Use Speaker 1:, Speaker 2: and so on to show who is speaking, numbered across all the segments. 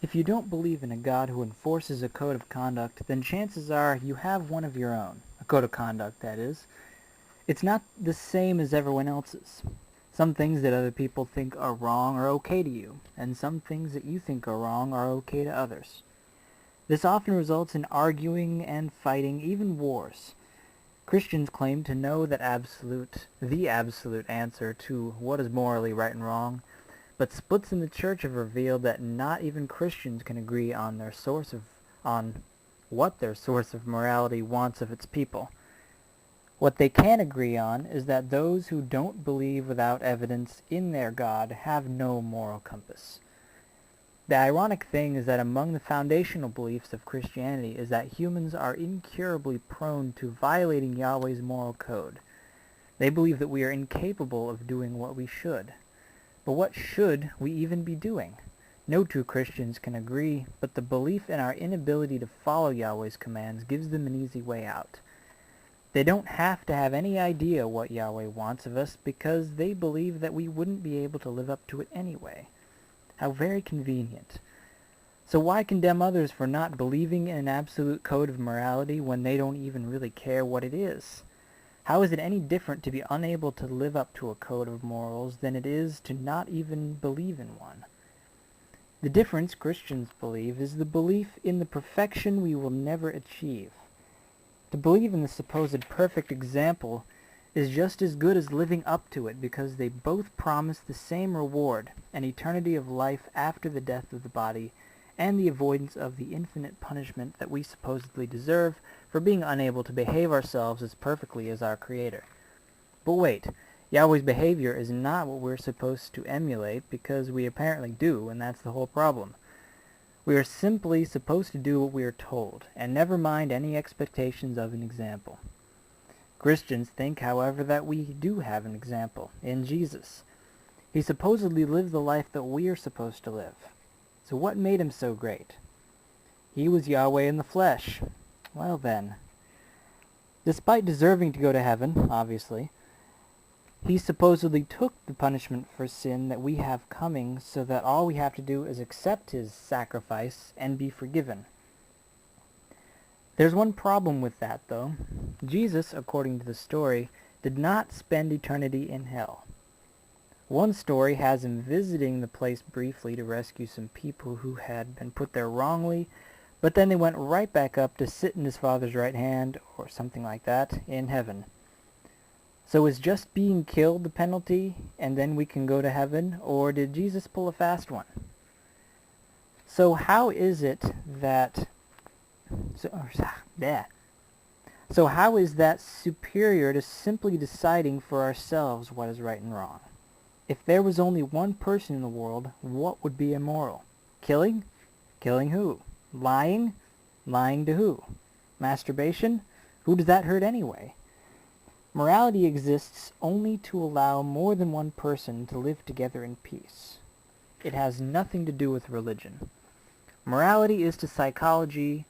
Speaker 1: If you don't believe in a God who enforces a code of conduct, then chances are you have one of your own. A code of conduct, that is. It's not the same as everyone else's. Some things that other people think are wrong are okay to you, and some things that you think are wrong are okay to others. This often results in arguing and fighting, even wars. Christians claim to know the absolute answer to what is morally right and wrong, but splits in the church have revealed that not even Christians can agree on what their source of morality wants of its people. What they can agree on is that those who don't believe without evidence in their God have no moral compass. The ironic thing is that among the foundational beliefs of Christianity is that humans are incurably prone to violating Yahweh's moral code. They believe that we are incapable of doing what we should. But what should we even be doing? No two Christians can agree, but the belief in our inability to follow Yahweh's commands gives them an easy way out. They don't have to have any idea what Yahweh wants of us because they believe that we wouldn't be able to live up to it anyway. How very convenient. So why condemn others for not believing in an absolute code of morality when they don't even really care what it is? How is it any different to be unable to live up to a code of morals than it is to not even believe in one? The difference Christians believe is the belief in the perfection we will never achieve. To believe in the supposed perfect example is just as good as living up to it because they both promise the same reward, an eternity of life after the death of the body, and the avoidance of the infinite punishment that we supposedly deserve for being unable to behave ourselves as perfectly as our Creator. But wait, Yahweh's behavior is not what we're supposed to emulate because we apparently do, and that's the whole problem. We are simply supposed to do what we are told, and never mind any expectations of an example. Christians think, however, that we do have an example, in Jesus. He supposedly lived the life that we are supposed to live. So what made him so great? He was Yahweh in the flesh. Well then, despite deserving to go to heaven, obviously, he supposedly took the punishment for sin that we have coming so that all we have to do is accept his sacrifice and be forgiven. There's one problem with that, though. Jesus, according to the story, did not spend eternity in hell. One story has him visiting the place briefly to rescue some people who had been put there wrongly, but then they went right back up to sit in his Father's right hand, or something like that, in heaven. So is just being killed the penalty, and then we can go to heaven, or did Jesus pull a fast one? So how is that superior to simply deciding for ourselves what is right and wrong? If there was only one person in the world, what would be immoral? Killing? Killing who? Lying? Lying to who? Masturbation? Who does that hurt anyway? Morality exists only to allow more than one person to live together in peace. It has nothing to do with religion. Morality is to psychology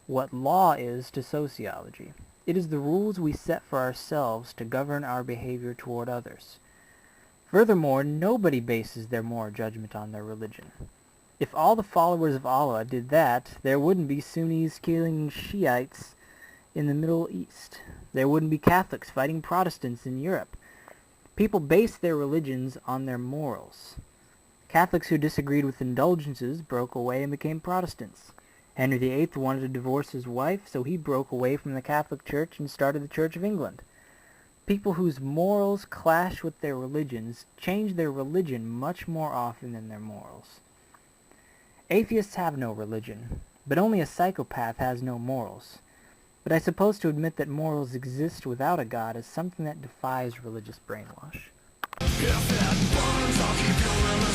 Speaker 1: what law is to sociology. It is the rules we set for ourselves to govern our behavior toward others. Furthermore, nobody bases their moral judgment on their religion. If all the followers of Allah did that, there wouldn't be Sunnis killing Shiites in the Middle East. There wouldn't be Catholics fighting Protestants in Europe. People base their religions on their morals. Catholics who disagreed with indulgences broke away and became Protestants. Henry VIII wanted to divorce his wife, so he broke away from the Catholic Church and started the Church of England. People whose morals clash with their religions change their religion much more often than their morals. Atheists have no religion, but only a psychopath has no morals. But I suppose to admit that morals exist without a God is something that defies religious brainwash.
Speaker 2: If it burns, I'll keep you in